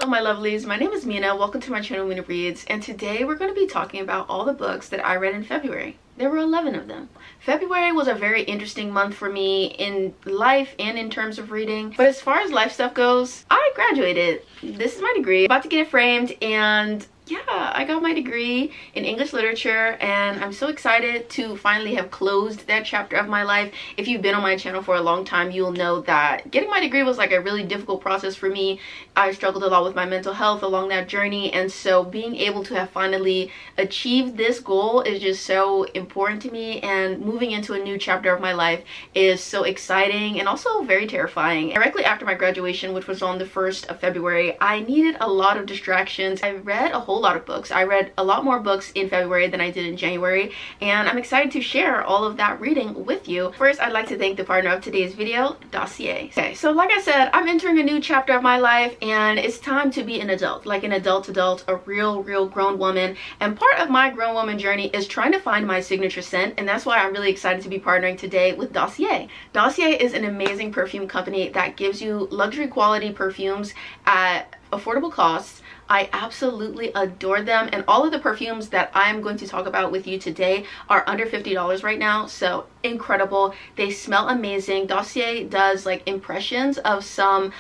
Hello my lovelies, my name is Mina. Welcome to my channel Mina Reads, and today we're going to be talking about all the books that I read in February. There were 11 of them. February was a very interesting month for me in life and in terms of reading. But as far as life stuff goes, I graduated. This is my degree. About to get it framed, and yeah, I got my degree in English literature, and I'm so excited to finally have closed that chapter of my life. If you've been on my channel for a long time, you'll know that getting my degree was like a really difficult process for me. I struggled a lot with my mental health along that journey, and so being able to have finally achieved this goal is just so important to me, and moving into a new chapter of my life is so exciting and also very terrifying. Directly after my graduation, which was on the 1st of February, I needed a lot of distractions. I read a whole lot of books. I read a lot more books in February than I did in January, and I'm excited to share all of that reading with you. First, I'd like to thank the partner of today's video, Dossier. Okay, so like I said, I'm entering a new chapter of my life, and it's time to be an adult, like an adult, a real grown woman. And part of my grown woman journey is trying to find my signature scent, and that's why I'm really excited to be partnering today with Dossier. Dossier is an amazing perfume company that gives you luxury quality perfumes at affordable costs. I absolutely adore them, and all of the perfumes that I'm going to talk about with you today are under $50 right now, so incredible. They smell amazing. Dossier does like impressions of some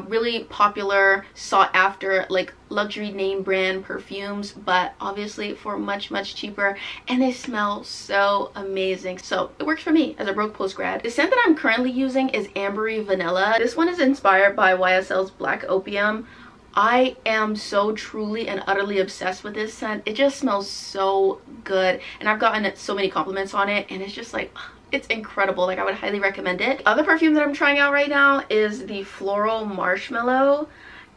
really popular, sought after, like luxury name brand perfumes, but obviously for much cheaper, and they smell so amazing. So it works for me as a broke post-grad. The scent that I'm currently using is Ambery Vanilla. This one is inspired by YSL's Black Opium. I am so truly and utterly obsessed with this scent. It just smells so good, and I've gotten so many compliments on it, and it's just like, it's incredible. Like, I would highly recommend it. The other perfume that I'm trying out right now is the Floral Marshmallow,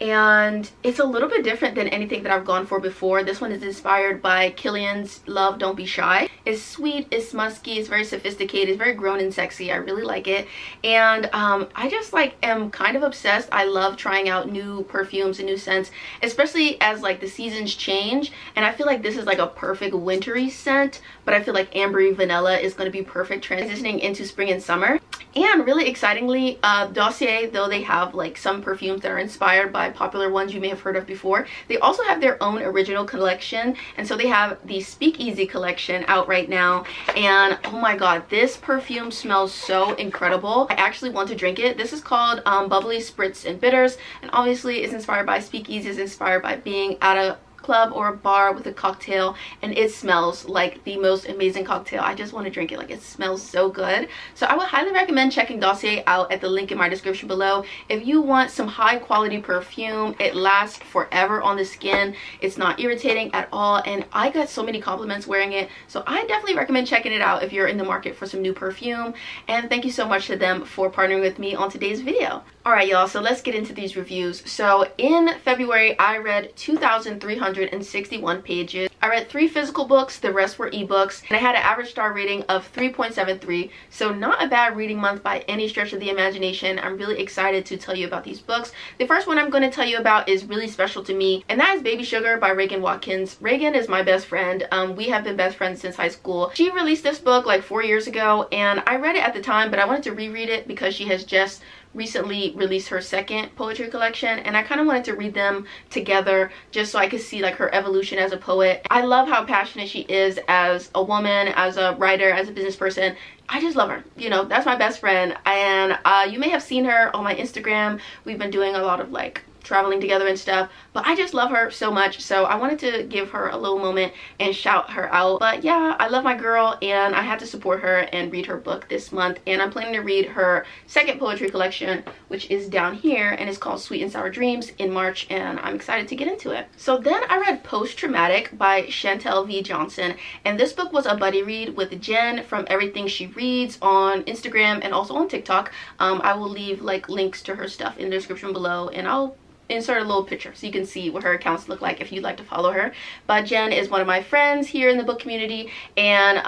and it's a little bit different than anything that I've gone for before. This one is inspired by Kilian's Love Don't Be Shy. It's sweet, it's musky, it's very sophisticated, it's very grown and sexy. I really like it, and I just like am kind of obsessed. I love trying out new perfumes and new scents, especially as like the seasons change, and I feel like this is like a perfect wintry scent, but I feel like Ambery Vanilla is going to be perfect transitioning into spring and summer. And really excitingly, Dossier, though they have like some perfumes that are inspired by popular ones you may have heard of before, they also have their own original collection, and so they have the Speakeasy collection out right now, and oh my god, this perfume smells so incredible. I actually want to drink it. This is called Bubbly Spritz and Bitters, and obviously it's inspired by Speakeasy, it's inspired by being at a club or a bar with a cocktail, and it smells like the most amazing cocktail. I just want to drink it. Like, it smells so good. So I would highly recommend checking Dossier out at the link in my description below. If you want some high quality perfume, it lasts forever on the skin, it's not irritating at all, and I got so many compliments wearing it, so I definitely recommend checking it out if you're in the market for some new perfume. And thank you so much to them for partnering with me on today's video. Alright y'all, so let's get into these reviews. So in February, I read 2,361 pages. I read 3 physical books, the rest were ebooks, and I had an average star rating of 3.73, so not a bad reading month by any stretch of the imagination. I'm really excited to tell you about these books. The first one I'm going to tell you about is really special to me, and that is Baby Sugar by Reagan Watkins. Reagan is my best friend. We have been best friends since high school. She released this book like 4 years ago, and I read it at the time, but I wanted to reread it because she has just recently released her second poetry collection, and I kind of wanted to read them together just so I could see like her evolution as a poet. I love how passionate she is as a woman, as a writer, as a business person. I just love her. You know, that's my best friend, and you may have seen her on my Instagram. We've been doing a lot of like traveling together and stuff, but I just love her so much, so I wanted to give her a little moment and shout her out. But yeah, I love my girl, and I had to support her and read her book this month, and I'm planning to read her second poetry collection, which is down here, and it's called Sweet and Sour Dreams, in March, and I'm excited to get into it. So then I read Post Traumatic by Chantal V. Johnson, and this book was a buddy read with Jen from Everything She Reads on Instagram and also on TikTok. I will leave like links to her stuff in the description below, and I'll insert a little picture so you can see what her accounts look like if you'd like to follow her. But Jen is one of my friends here in the book community, and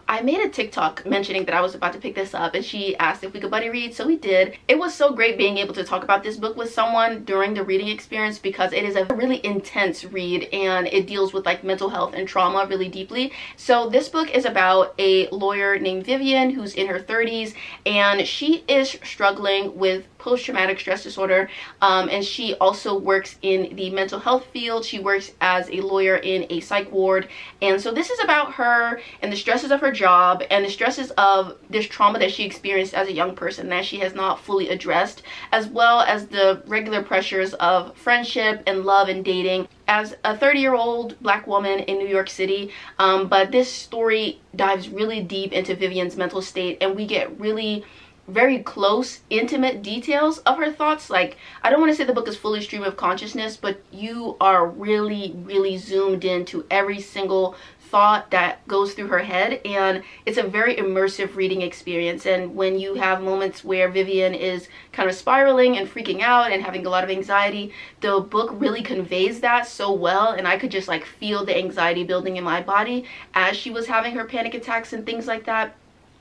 I made a TikTok mentioning that I was about to pick this up, and she asked if we could buddy read, so we did. It was so great being able to talk about this book with someone during the reading experience because it is a really intense read, and it deals with like mental health and trauma really deeply. So this book is about a lawyer named Vivian who's in her 30s, and she is struggling with post-traumatic stress disorder, and she also works in the mental health field. She works as a lawyer in a psych ward, and so this is about her and the stresses of her job and the stresses of this trauma that she experienced as a young person that she has not fully addressed, as well as the regular pressures of friendship and love and dating as a 30-year-old black woman in New York City. But this story dives really deep into Vivian's mental state, and we get really very close, intimate details of her thoughts. Like, I don't want to say the book is fully stream of consciousness, but you are really zoomed into every single thought that goes through her head, and it's a very immersive reading experience. And when you have moments where Vivian is kind of spiraling and freaking out and having a lot of anxiety, the book really conveys that so well, and I could just like feel the anxiety building in my body as she was having her panic attacks and things like that.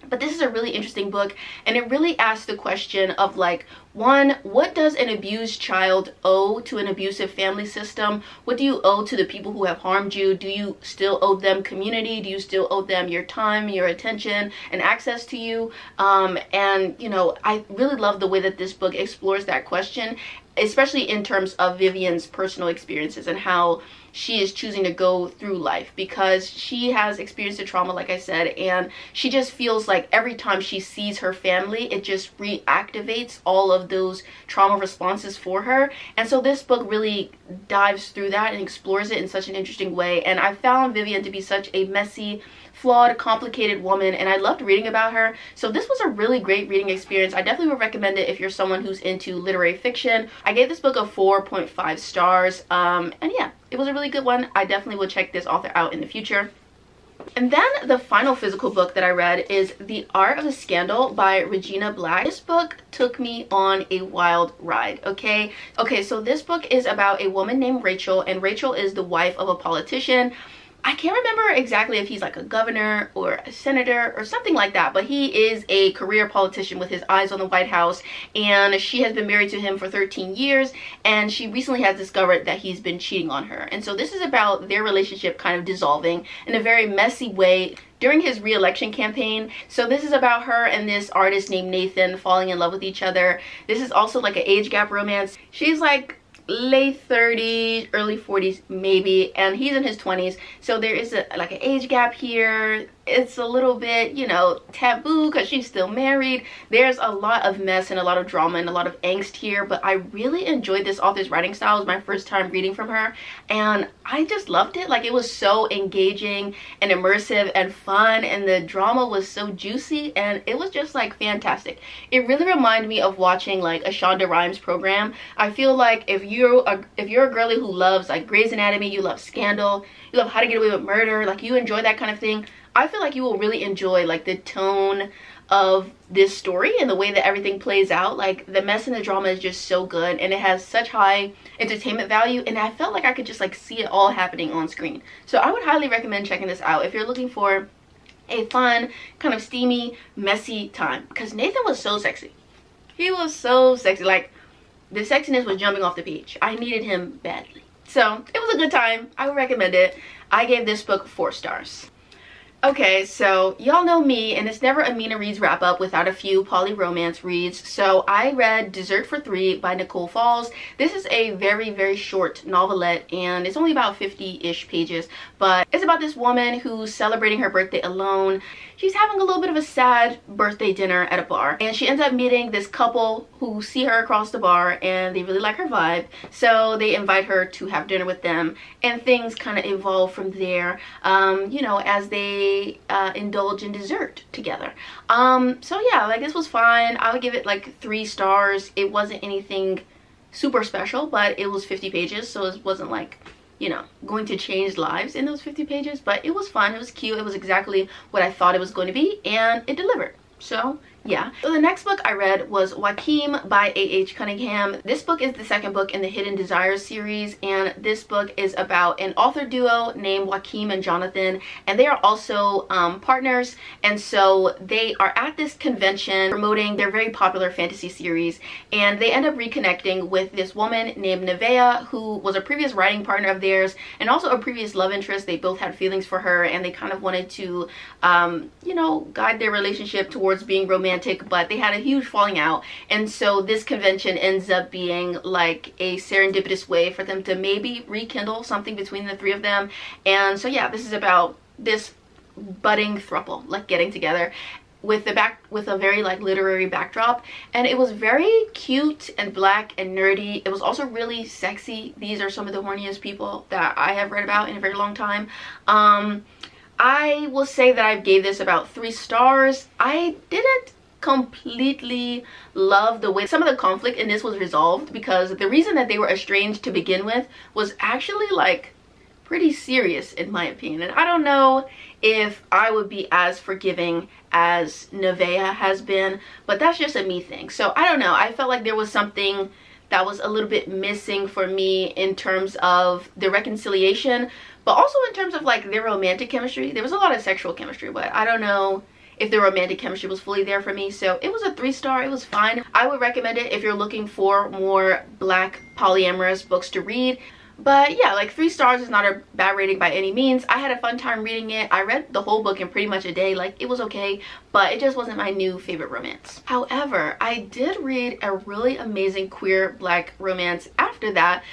But this is a really interesting book, and it really asks the question of, like, one, what does an abused child owe to an abusive family system? What do you owe to the people who have harmed you? Do you still owe them community? Do you still owe them your time, your attention, and access to you? And, you know, I really love the way that this book explores that question, especially in terms of Vivian's personal experiences and how she is choosing to go through life, because she has experienced a trauma, like I said, and she just feels like every time she sees her family, it just reactivates all of those trauma responses for her. And so this book really dives through that and explores it in such an interesting way. And I found Vivian to be such a messy, flawed, complicated woman, and I loved reading about her. So this was a really great reading experience. I definitely would recommend it if you're someone who's into literary fiction. I gave this book a 4.5 stars, and yeah, it was a really good one. I definitely will check this author out in the future. And then the final physical book that I read is The Art of the Scandal by Regina Black. This book took me on a wild ride, okay? So this book is about a woman named Rachel, and Rachel is the wife of a politician. I can't remember exactly if he's like a governor or a senator or something like that, but he is a career politician with his eyes on the White House, and she has been married to him for 13 years, and she recently has discovered that he's been cheating on her. And so this is about their relationship kind of dissolving in a very messy way during his re-election campaign. So this is about her and this artist named Nathan falling in love with each other. This is also like an age gap romance. She's like late 30s, early 40s maybe, and he's in his 20s, so there is like an age gap here. It's a little bit, you know, taboo because she's still married. There's a lot of mess and a lot of drama and a lot of angst here, but I really enjoyed this author's writing style. It was my first time reading from her, and I just loved it. Like, it was so engaging and immersive and fun, and the drama was so juicy, and it was just like fantastic. It really reminded me of watching like a Shonda Rhimes program. I feel like if you're a girly who loves like Grey's Anatomy, you love Scandal, you love How to Get Away with Murder, like you enjoy that kind of thing, I feel like you will really enjoy like the tone of this story and the way that everything plays out. Like, the mess and the drama is just so good, and it has such high entertainment value, and I felt like I could just like see it all happening on screen. So I would highly recommend checking this out if you're looking for a fun, kind of steamy, messy time, because Nathan was so sexy. He was so sexy. Like, the sexiness was jumping off the page. I needed him badly. So it was a good time. I would recommend it. I gave this book 4 stars. Okay, so y'all know me, and it's never a Mina Reads wrap up without a few poly romance reads. So I read Dessert for 3 by Nicole Falls. This is a very short novelette, and it's only about 50-ish pages, but it's about this woman who's celebrating her birthday alone. She's having a little bit of a sad birthday dinner at a bar, and she ends up meeting this couple who see her across the bar, and they really like her vibe, so they invite her to have dinner with them, and things kind of evolve from there, you know, as they indulge in dessert together. So yeah, like, this was fine. I would give it like 3 stars. It wasn't anything super special, but it was 50 pages, so it wasn't like, you know, going to change lives in those 50 pages, but it was fun, it was cute, it was exactly what I thought it was going to be, and it delivered. So yeah. So the next book I read was Joaquim by A.H. Cunningham. This book is the second book in the Hidden Desires series, and this book is about an author duo named Joaquim and Jonathan, and they are also partners, and so they are at this convention promoting their very popular fantasy series, and they end up reconnecting with this woman named Nevaeh, who was a previous writing partner of theirs and also a previous love interest. They both had feelings for her, and they kind of wanted to you know, guide their relationship towards being romantic romantic, but they had a huge falling out, and so this convention ends up being like a serendipitous way for them to maybe rekindle something between the three of them. And so yeah, this is about this budding throuple like getting together with a very like literary backdrop, and it was very cute and black and nerdy. It was also really sexy. These are some of the horniest people that I have read about in a very long time. I will say that I gave this about 3 stars. I didn't completely love the way some of the conflict in this was resolved, because the reason that they were estranged to begin with was actually like pretty serious in my opinion, and I don't know if I would be as forgiving as Nevaeh has been, but that's just a me thing. So I don't know, I felt like there was something that was a little bit missing for me in terms of the reconciliation, but also in terms of like their romantic chemistry. There was a lot of sexual chemistry, but I don't know if the romantic chemistry was fully there for me. So it was a 3-star. It was fine. I would recommend it if you're looking for more black polyamorous books to read. But yeah, like 3 stars is not a bad rating by any means. I had a fun time reading it. I read the whole book in pretty much a day. Like, it was okay, but it just wasn't my new favorite romance. However, I did read a really amazing queer black romance after that.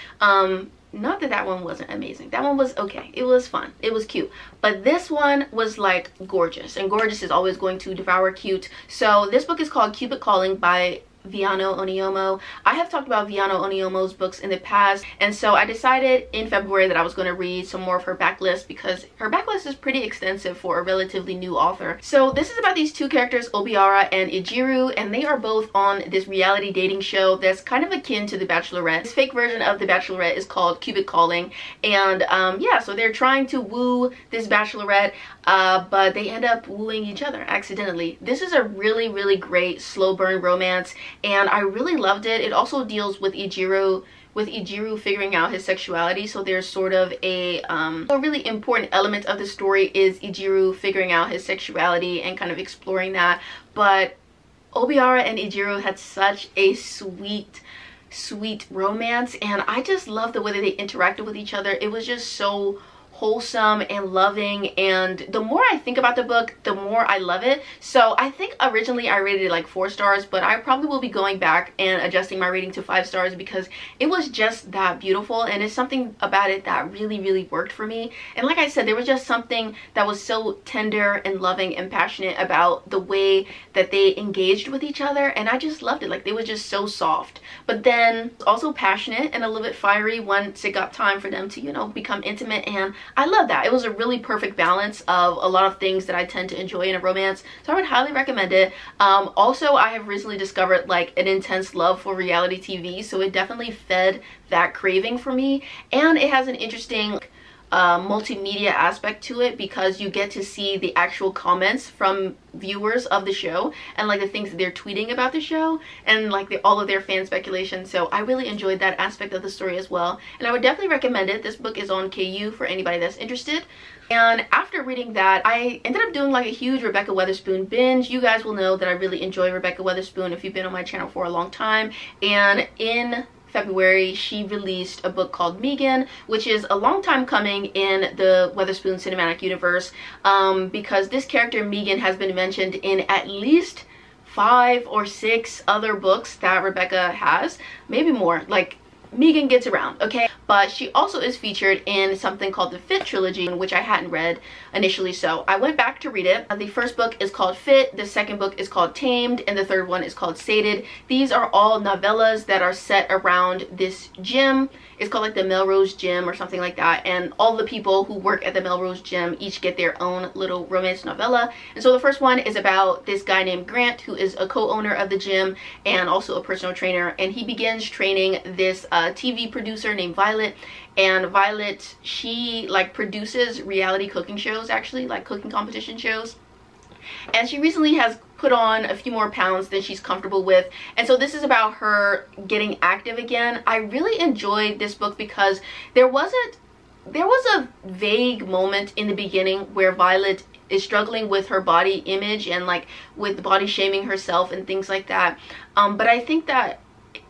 Not that that one wasn't amazing. That one was okay. It was fun. It was cute. But this one was like gorgeous, and gorgeous is always going to devour cute. So this book is called Cupid Calling by Viano Oniomoh. I have talked about Viano Oniomoh's books in the past, and so I decided in February that I was going to read some more of her backlist, because her backlist is pretty extensive for a relatively new author. So this is about these 2 characters, Obiara and Ijiru, and they are both on this reality dating show that's kind of akin to The Bachelorette. This fake version of The Bachelorette is called Cupid Calling, and yeah, so they're trying to woo this Bachelorette, but they end up wooing each other accidentally. This is a really, really great slow burn romance, and I really loved it. It also deals with Ijiru figuring out his sexuality. So there's sort of a really important element of the story is Ijiru figuring out his sexuality and kind of exploring that. But Obiara and Ijiru had such a sweet romance, and I just love the way that they interacted with each other. It was just so wholesome and loving, and the more I think about the book, the more I love it. So I think originally I rated it like 4 stars, but I probably will be going back and adjusting my rating to 5 stars, because it was just that beautiful, and it's something about it that really, really worked for me. And like I said, there was just something that was so tender and loving and passionate about the way that they engaged with each other, and I just loved it. Like, they were just so soft, but then also passionate and a little bit fiery once it got time for them to, you know, become intimate. And I love that. It was a really perfect balance of a lot of things that I tend to enjoy in a romance, so I would highly recommend it. Also, I have recently discovered like an intense love for reality TV, so it definitely fed that craving for me, and it has an interesting multimedia aspect to it, because you get to see the actual comments from viewers of the show and like the things that they're tweeting about the show, and like all of their fan speculation. So I really enjoyed that aspect of the story as well, and I would definitely recommend it. This book is on KU for anybody that's interested. And after reading that, I ended up doing like a huge Rebekah Weatherspoon binge. You guys will know that I really enjoy Rebekah Weatherspoon if you've been on my channel for a long time. And in February, she released a book called Meegan, which is a long time coming in the Weatherspoon cinematic universe, because this character Meegan has been mentioned in at least 5 or 6 other books that Rebekah has, maybe more. Like, Meegan gets around, okay? But she also is featured in something called the Fit trilogy, which I hadn't read initially, so I went back to read it. The first book is called Fit, the second book is called Tamed, and the third one is called Sated. These are all novellas that are set around this gym. It's called like the Melrose Gym or something like that, and all the people who work at the Melrose Gym each get their own little romance novella. And so the first one is about this guy named Grant, who is a co-owner of the gym and also a personal trainer, and he begins training this TV producer named Violet. And Violet, she like produces reality cooking shows, actually, like cooking competition shows, and she recently has put on a few more pounds than she's comfortable with, and so this is about her getting active again. I really enjoyed this book because there was a vague moment in the beginning where Violet is struggling with her body image and like with body shaming herself and things like that, but I think that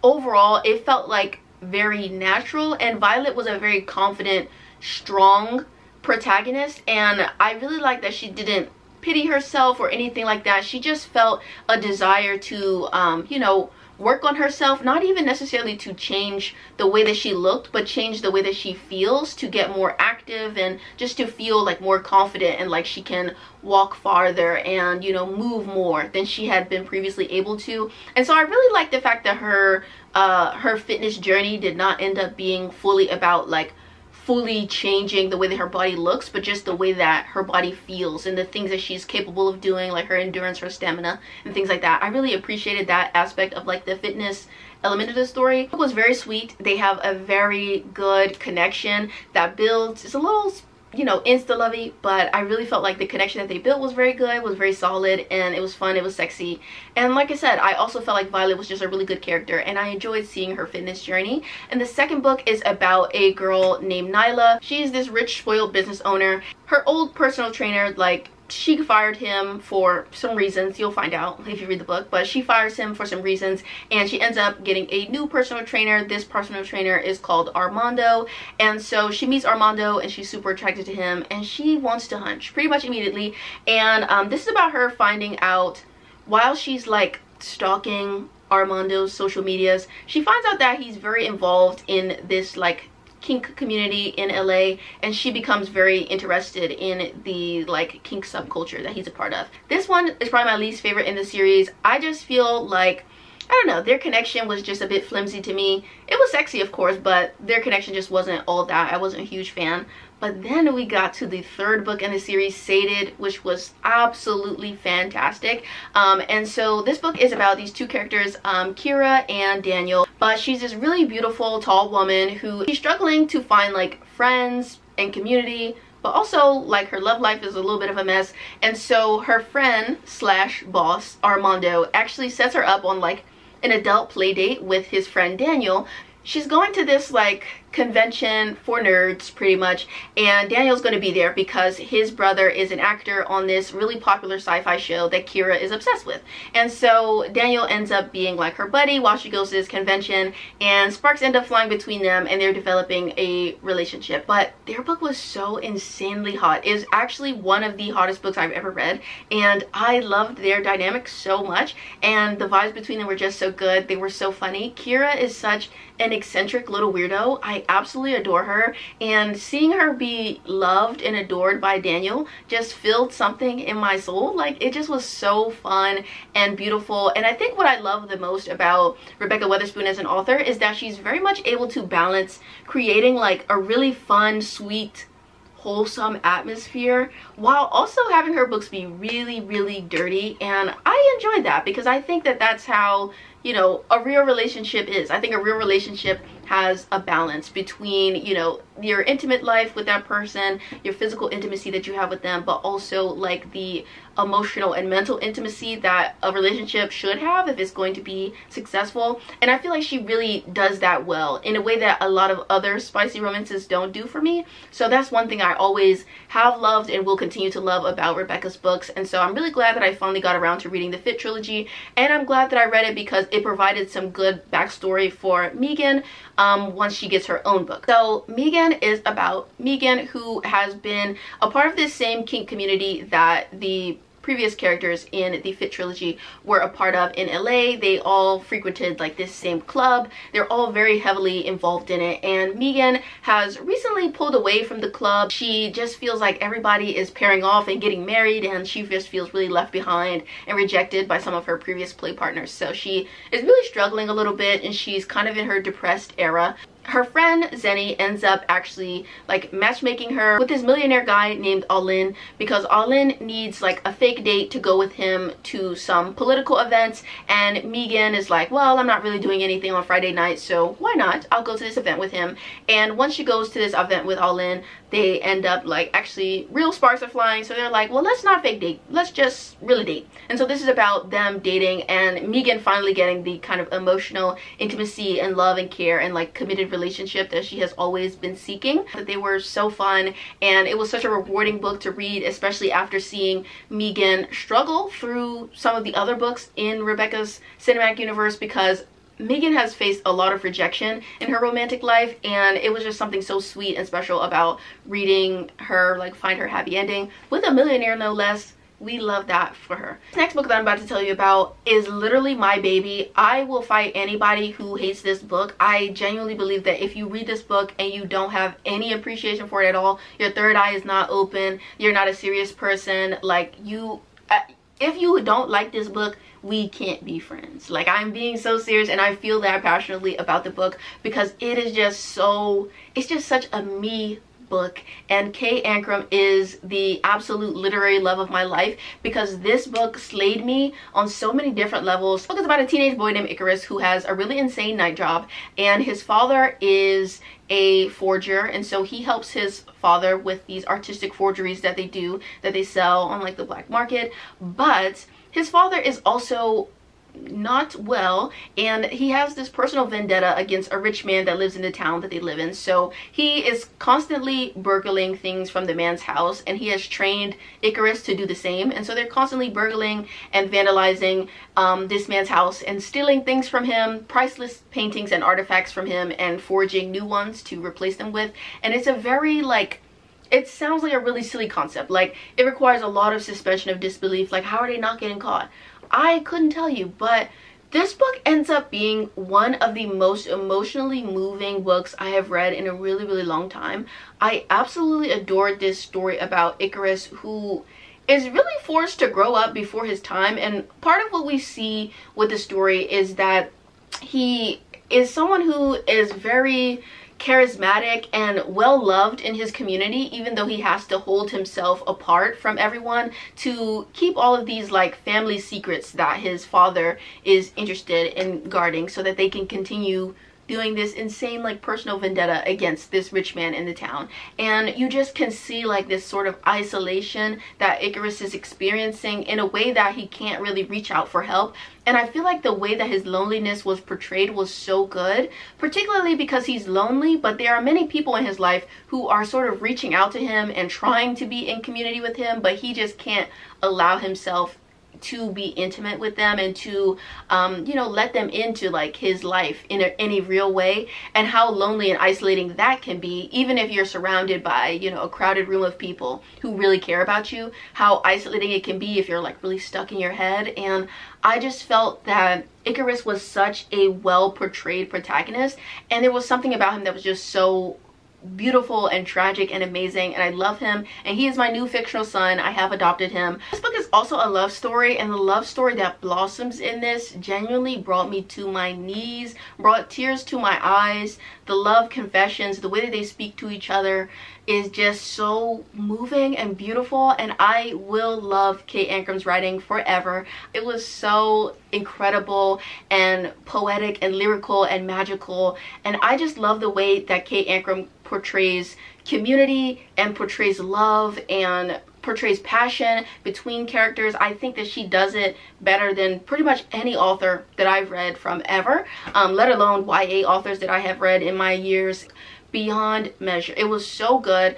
overall it felt like very natural, and Violet was a very confident, strong protagonist, and I really like that she didn't pity herself or anything like that. She just felt a desire to, you know, work on herself, not even necessarily to change the way that she looked, but change the way that she feels, to get more active and just to feel like more confident and like she can walk farther and, you know, move more than she had been previously able to. And so I really like the fact that her fitness journey did not end up being fully about like fully changing the way that her body looks, but just the way that her body feels and the things that she's capable of doing, like her endurance, her stamina, and things like that. I really appreciated that aspect of like the fitness element of the story. It was very sweet. They have a very good connection that builds. It's a little, you know, insta-lovey, but I really felt like the connection that they built was very good, was very solid, and it was fun, it was sexy. And like I said, I also felt like Violet was just a really good character, and I enjoyed seeing her fitness journey. And the second book is about a girl named Nyla. She's this rich, spoiled business owner. Her old personal trainer, like, she fired him for some reasons. You'll find out if you read the book, but she fires him for some reasons, and she ends up getting a new personal trainer. This personal trainer is called Armando, and so she meets Armando and she's super attracted to him, and she wants to hunch pretty much immediately. And this is about her finding out, while she's like stalking Armando's social medias, she finds out that he's very involved in this like kink community in LA, and she becomes very interested in the like kink subculture that he's a part of. This one is probably my least favorite in the series. I just feel like, I don't know, their connection was just a bit flimsy to me. It was sexy, of course, but their connection just wasn't all that. I wasn't a huge fan. But then we got to the third book in the series, Sated, which was absolutely fantastic. And so this book is about these two characters, Kira and Daniel. But she's this really beautiful, tall woman who she's struggling to find like friends and community, but also like her love life is a little bit of a mess. And so her friend slash boss, Armando, actually sets her up on like an adult play date with his friend Daniel. She's going to this like convention for nerds pretty much, and Daniel's going to be there because his brother is an actor on this really popular sci-fi show that Kira is obsessed with. And so Daniel ends up being like her buddy while she goes to this convention, and sparks end up flying between them, and they're developing a relationship. But their book was so insanely hot. It is actually one of the hottest books I've ever read, and I loved their dynamic so much, and the vibes between them were just so good. They were so funny. Kira is such an eccentric little weirdo. I absolutely adore her, and seeing her be loved and adored by Daniel just filled something in my soul. Like, it just was so fun and beautiful. And I think what I love the most about Rebekah Weatherspoon as an author is that she's very much able to balance creating like a really fun, sweet, wholesome atmosphere while also having her books be really, really dirty. And I enjoy that because I think that that's how, you know, a real relationship is. I think a real relationship has a balance between, you know, your intimate life with that person, your physical intimacy that you have with them, but also like the emotional and mental intimacy that a relationship should have if it's going to be successful. And I feel like she really does that well in a way that a lot of other spicy romances don't do for me. So that's one thing I always have loved and will continue to love about Rebekah's books. And so I'm really glad that I finally got around to reading the Fit trilogy, and I'm glad that I read it because it provided some good backstory for Meegan once she gets her own book. So Meegan is about Meegan, who has been a part of this same kink community that the previous characters in the Fit trilogy were a part of in LA. They all frequented like this same club. They're all very heavily involved in it, and Meegan has recently pulled away from the club. She just feels like everybody is pairing off and getting married, and she just feels really left behind and rejected by some of her previous play partners. So she is really struggling a little bit, and she's kind of in her depressed era. Her friend Zenny ends up actually like matchmaking her with this millionaire guy named Alin, because Alin needs like a fake date to go with him to some political events, and Meegan is like, well, I'm not really doing anything on Friday night, so why not? I'll go to this event with him. And once she goes to this event with Alin, they end up like actually real sparks are flying, so they're like, well, let's not fake date, let's just really date. And so this is about them dating and Meegan finally getting the kind of emotional intimacy and love and care and like committed relationship that she has always been seeking. But they were so fun, and it was such a rewarding book to read, especially after seeing Meegan struggle through some of the other books in Rebekah's cinematic universe, because Meegan has faced a lot of rejection in her romantic life, and it was just something so sweet and special about reading her like find her happy ending with a millionaire, no less. we love that for her. This next book that I'm about to tell you about is literally my baby. I will fight anybody who hates this book. I genuinely believe that if you read this book and you don't have any appreciation for it at all, your third eye is not open, you're not a serious person, like if you don't like this book, we can't be friends. Like, I'm being so serious, and I feel that passionately about the book because it is just so, it's just such a me book. And Kay Ancrum is the absolute literary love of my life because this book slayed me on so many different levels. The book is about a teenage boy named Icarus who has a really insane night job, and his father is a forger, and so he helps his father with these artistic forgeries that they sell on like the black market. But his father is also not well, and he has this personal vendetta against a rich man that lives in the town that they live in. So he is constantly burgling things from the man's house, and he has trained Icarus to do the same. And so they're constantly burgling and vandalizing this man's house and stealing things from him, priceless paintings and artifacts from him, and forging new ones to replace them with. And it's a very, like, it sounds like a really silly concept. Like, it requires a lot of suspension of disbelief. Like, how are they not getting caught? I couldn't tell you, but this book ends up being one of the most emotionally moving books I have read in a really, really long time. I absolutely adored this story about Icarus, who is really forced to grow up before his time. And part of what we see with the story is that he is someone who is very charismatic and well loved in his community, even though he has to hold himself apart from everyone to keep all of these like family secrets that his father is interested in guarding, so that they can continue doing this insane like personal vendetta against this rich man in the town. And you just can see like this sort of isolation that Icarus is experiencing in a way that he can't really reach out for help. And I feel like the way that his loneliness was portrayed was so good, particularly because he's lonely, but there are many people in his life who are sort of reaching out to him and trying to be in community with him, but he just can't allow himself to be intimate with them and to you know, let them into like his life in any real way. And how lonely and isolating that can be, even if you're surrounded by, you know, a crowded room of people who really care about you, how isolating it can be if you're like really stuck in your head. And I just felt that Icarus was such a well portrayed protagonist, and there was something about him that was just so beautiful and tragic and amazing, and I love him, and he is my new fictional son. I have adopted him. This book is also a love story, and the love story that blossoms in this genuinely brought me to my knees, brought tears to my eyes. The love confessions, the way that they speak to each other is just so moving and beautiful, and I will love Kay Ancrum's writing forever. It was so incredible and poetic and lyrical and magical, and I just love the way that Kay Ancrum portrays community and portrays love and portrays passion between characters. I think that she does it better than pretty much any author that I've read from ever, let alone YA authors that I have read in my years. Beyond measure. It was so good.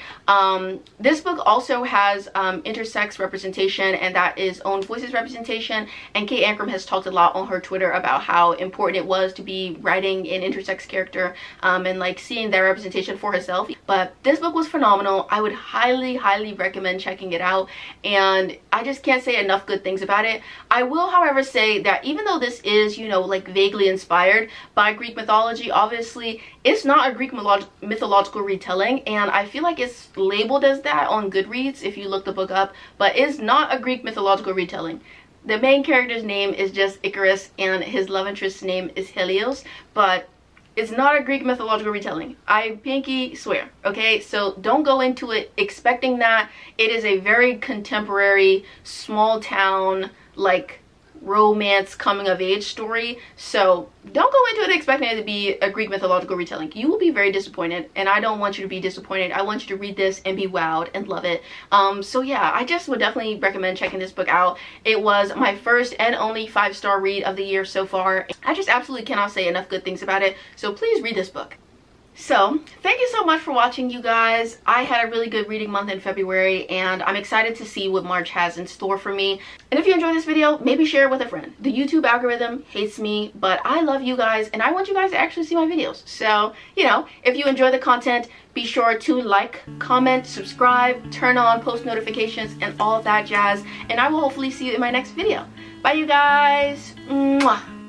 This book also has intersex representation, and that is own voices representation, and Kay Ancrum has talked a lot on her Twitter about how important it was to be writing an intersex character and like seeing that representation for herself. But this book was phenomenal. I would highly recommend checking it out, and I just can't say enough good things about it. I will, however, say that even though this is, you know, like vaguely inspired by Greek mythology, obviously it's not a Greek mythological retelling, and I feel like it's labeled as that on Goodreads if you look the book up, but it's not a Greek mythological retelling. The main character's name is just Icarus, and his love interest's name is Helios, but it's not a Greek mythological retelling. I pinky swear, okay? So don't go into it expecting that. It is a very contemporary, small town, like, romance coming of age story. So don't go into it expecting it to be a Greek mythological retelling. You will be very disappointed, and I don't want you to be disappointed. I want you to read this and be wowed and love it. So yeah, I just would definitely recommend checking this book out. It was my first and only 5-star read of the year so far. I just absolutely cannot say enough good things about it, so please read this book. So thank you so much for watching, you guys. I had a really good reading month in February, and I'm excited to see what March has in store for me. And if you enjoyed this video, maybe share it with a friend. The YouTube algorithm hates me, but I love you guys, and I want you guys to actually see my videos. So, you know, if you enjoy the content, be sure to like, comment, subscribe, turn on post notifications, and all of that jazz. And I will hopefully see you in my next video. Bye, you guys. Mwah.